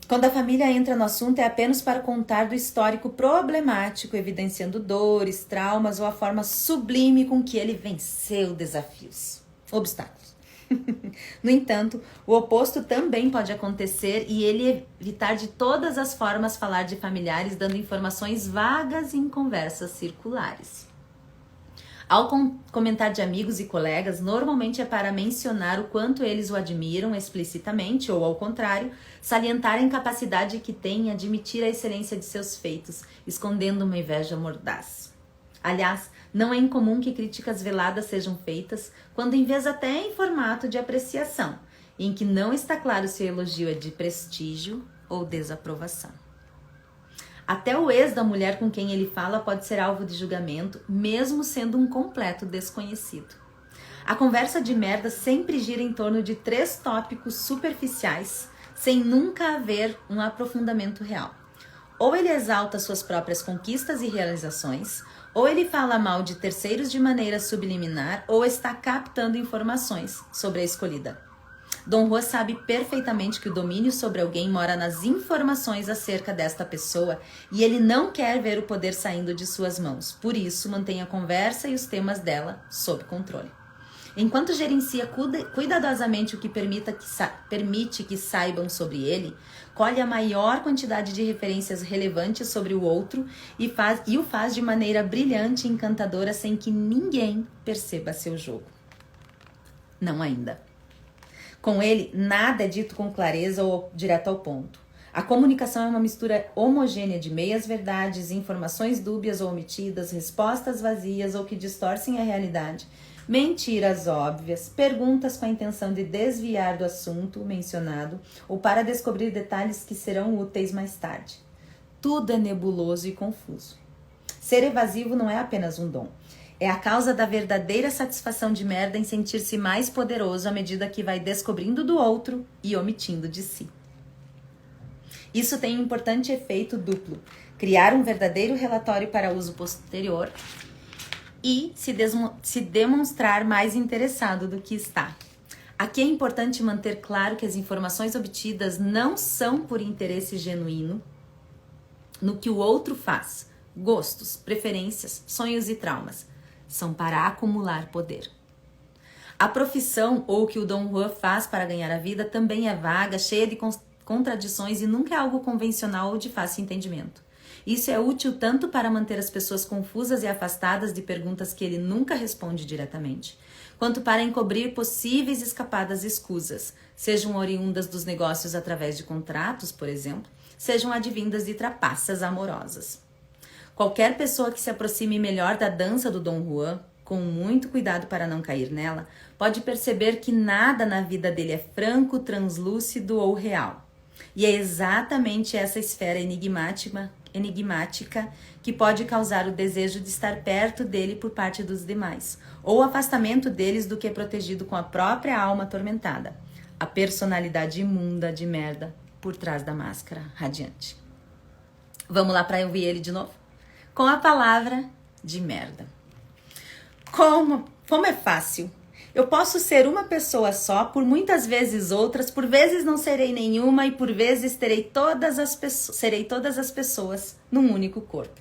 Quando a família entra no assunto é apenas para contar do histórico problemático, evidenciando dores, traumas ou a forma sublime com que ele venceu desafios, obstáculos. No entanto, o oposto também pode acontecer e ele evitar de todas as formas falar de familiares, dando informações vagas em conversas circulares. Ao comentar de amigos e colegas, normalmente é para mencionar o quanto eles o admiram explicitamente ou, ao contrário, salientar a incapacidade que tem em admitir a excelência de seus feitos, escondendo uma inveja mordaz. Aliás, não é incomum que críticas veladas sejam feitas, quando em vez até em formato de apreciação, em que não está claro se o elogio é de prestígio ou desaprovação. Até o ex da mulher com quem ele fala pode ser alvo de julgamento, mesmo sendo um completo desconhecido. A conversa de merda sempre gira em torno de 3 tópicos superficiais, sem nunca haver um aprofundamento real. Ou ele exalta suas próprias conquistas e realizações, ou ele fala mal de terceiros de maneira subliminar, ou está captando informações sobre a escolhida. Dom Juan sabe perfeitamente que o domínio sobre alguém mora nas informações acerca desta pessoa e ele não quer ver o poder saindo de suas mãos. Por isso, mantém a conversa e os temas dela sob controle. Enquanto gerencia cuidadosamente o que permite que saibam sobre ele, colhe a maior quantidade de referências relevantes sobre o outro e o faz de maneira brilhante e encantadora sem que ninguém perceba seu jogo. Não ainda. Com ele, nada é dito com clareza ou direto ao ponto. A comunicação é uma mistura homogênea de meias-verdades, informações dúbias ou omitidas, respostas vazias ou que distorcem a realidade, mentiras óbvias, perguntas com a intenção de desviar do assunto mencionado ou para descobrir detalhes que serão úteis mais tarde. Tudo é nebuloso e confuso. Ser evasivo não é apenas um dom. É a causa da verdadeira satisfação de merda em sentir-se mais poderoso à medida que vai descobrindo do outro e omitindo de si. Isso tem um importante efeito duplo: criar um verdadeiro relatório para uso posterior e se demonstrar mais interessado do que está. Aqui é importante manter claro que as informações obtidas não são por interesse genuíno no que o outro faz, gostos, preferências, sonhos e traumas. São para acumular poder. A profissão ou o que o Dom Juan faz para ganhar a vida também é vaga, cheia de contradições e nunca é algo convencional ou de fácil entendimento. Isso é útil tanto para manter as pessoas confusas e afastadas de perguntas que ele nunca responde diretamente, quanto para encobrir possíveis escapadas escusas, sejam oriundas dos negócios através de contratos, por exemplo, sejam advindas de trapaças amorosas. Qualquer pessoa que se aproxime melhor da dança do Dom Juan, com muito cuidado para não cair nela, pode perceber que nada na vida dele é franco, translúcido ou real. E é exatamente essa esfera enigmática que pode causar o desejo de estar perto dele por parte dos demais, ou o afastamento deles do que é protegido com a própria alma atormentada, a personalidade imunda de merda por trás da máscara radiante. Vamos lá para ouvir ele de novo? Com a palavra de merda. Como é fácil. Eu posso ser uma pessoa só, por muitas vezes outras, por vezes não serei nenhuma e por vezes serei todas as pessoas num único corpo.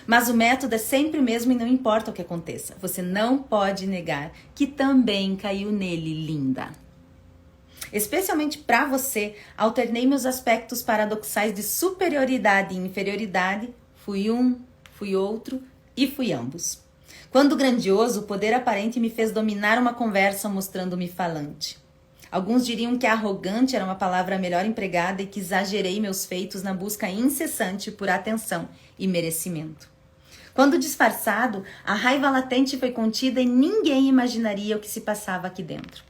Mas o método é sempre o mesmo e não importa o que aconteça. Você não pode negar que também caiu nele, linda. Especialmente para você, alternei meus aspectos paradoxais de superioridade e inferioridade. Fui um, fui outro e fui ambos. Quando grandioso, o poder aparente me fez dominar uma conversa mostrando-me falante. Alguns diriam que arrogante era uma palavra melhor empregada e que exagerei meus feitos na busca incessante por atenção e merecimento. Quando disfarçado, a raiva latente foi contida e ninguém imaginaria o que se passava aqui dentro.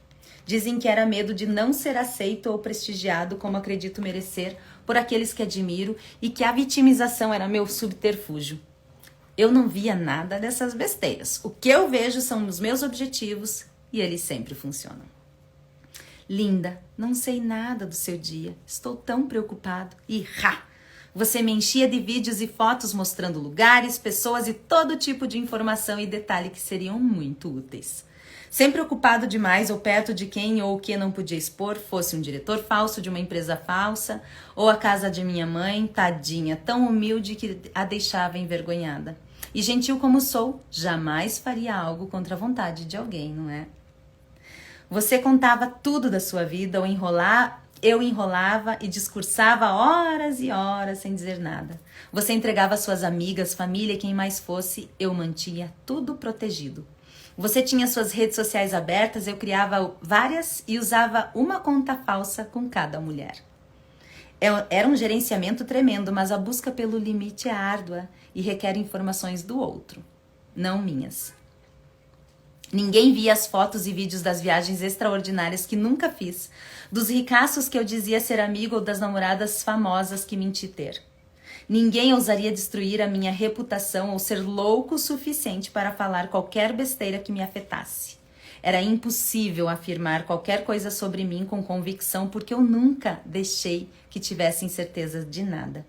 Dizem que era medo de não ser aceito ou prestigiado como acredito merecer por aqueles que admiro e que a vitimização era meu subterfúgio. Eu não via nada dessas besteiras. O que eu vejo são os meus objetivos e eles sempre funcionam. Linda, não sei nada do seu dia. Estou tão preocupado. E você me enchia de vídeos e fotos mostrando lugares, pessoas e todo tipo de informação e detalhe que seriam muito úteis. Sempre ocupado demais ou perto de quem ou o que não podia expor, fosse um diretor falso de uma empresa falsa ou a casa de minha mãe, tadinha, tão humilde que a deixava envergonhada. E gentil como sou, jamais faria algo contra a vontade de alguém, não é? Você contava tudo da sua vida, eu enrolava e discursava horas e horas sem dizer nada. Você entregava suas amigas, família, quem mais fosse, eu mantinha tudo protegido. Você tinha suas redes sociais abertas, eu criava várias e usava uma conta falsa com cada mulher. Era um gerenciamento tremendo, mas a busca pelo limite é árdua e requer informações do outro, não minhas. Ninguém via as fotos e vídeos das viagens extraordinárias que nunca fiz, dos ricaços que eu dizia ser amigo ou das namoradas famosas que menti ter. Ninguém ousaria destruir a minha reputação ou ser louco o suficiente para falar qualquer besteira que me afetasse. Era impossível afirmar qualquer coisa sobre mim com convicção porque eu nunca deixei que tivessem certeza de nada.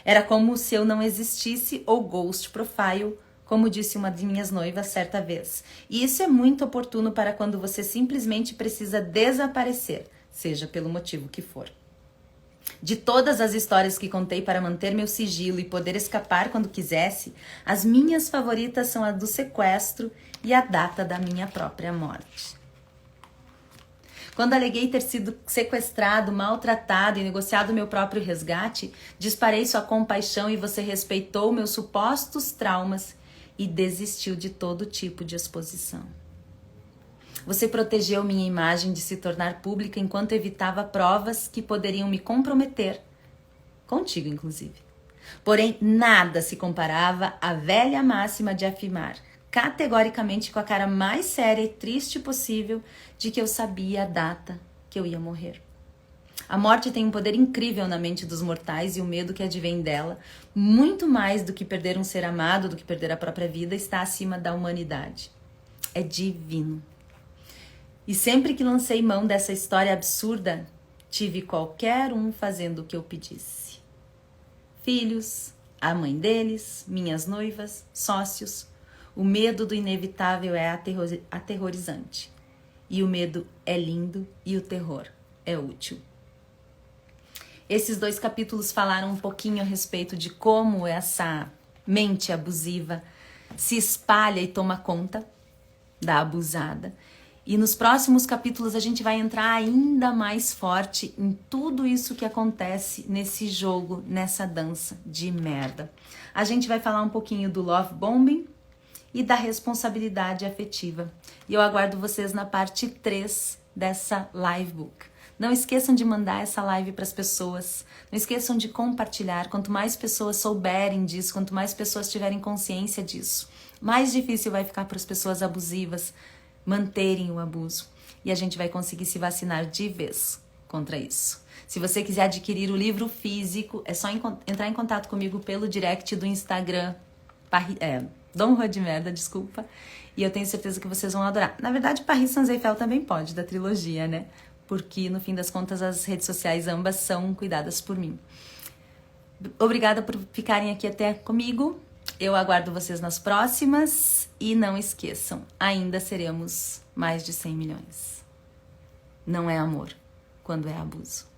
Era como se eu não existisse ou ghost profile, como disse uma de minhas noivas certa vez. E isso é muito oportuno para quando você simplesmente precisa desaparecer, seja pelo motivo que for. De todas as histórias que contei para manter meu sigilo e poder escapar quando quisesse, as minhas favoritas são a do sequestro e a data da minha própria morte. Quando aleguei ter sido sequestrado, maltratado e negociado meu próprio resgate, disparei sua compaixão e você respeitou meus supostos traumas e desistiu de todo tipo de exposição. Você protegeu minha imagem de se tornar pública enquanto evitava provas que poderiam me comprometer, contigo inclusive. Porém, nada se comparava à velha máxima de afirmar, categoricamente com a cara mais séria e triste possível, de que eu sabia a data que eu ia morrer. A morte tem um poder incrível na mente dos mortais e o medo que advém dela, muito mais do que perder um ser amado, do que perder a própria vida, está acima da humanidade. É divino. E sempre que lancei mão dessa história absurda, tive qualquer um fazendo o que eu pedisse. Filhos, a mãe deles, minhas noivas, sócios. O medo do inevitável é aterrorizante. E o medo é lindo e o terror é útil. Esses 2 capítulos falaram um pouquinho a respeito de como essa mente abusiva se espalha e toma conta da abusada. E nos próximos capítulos a gente vai entrar ainda mais forte em tudo isso que acontece nesse jogo, nessa dança de merda. A gente vai falar um pouquinho do love bombing e da responsabilidade afetiva. E eu aguardo vocês na parte 3 dessa live book. Não esqueçam de mandar essa live para as pessoas. Não esqueçam de compartilhar. Quanto mais pessoas souberem disso, quanto mais pessoas tiverem consciência disso, mais difícil vai ficar para as pessoas abusivas manterem o abuso. E a gente vai conseguir se vacinar de vez contra isso. Se você quiser adquirir o livro físico, é só entrar em contato comigo pelo direct do Instagram, Dom Rua de Merda, desculpa. E eu tenho certeza que vocês vão adorar. Na verdade, Paris Saint-Eiffel também pode, da trilogia, né? Porque, no fim das contas, as redes sociais ambas são cuidadas por mim. Obrigada por ficarem aqui até comigo. Eu aguardo vocês nas próximas. E não esqueçam, ainda seremos mais de 100 milhões. Não é amor quando é abuso.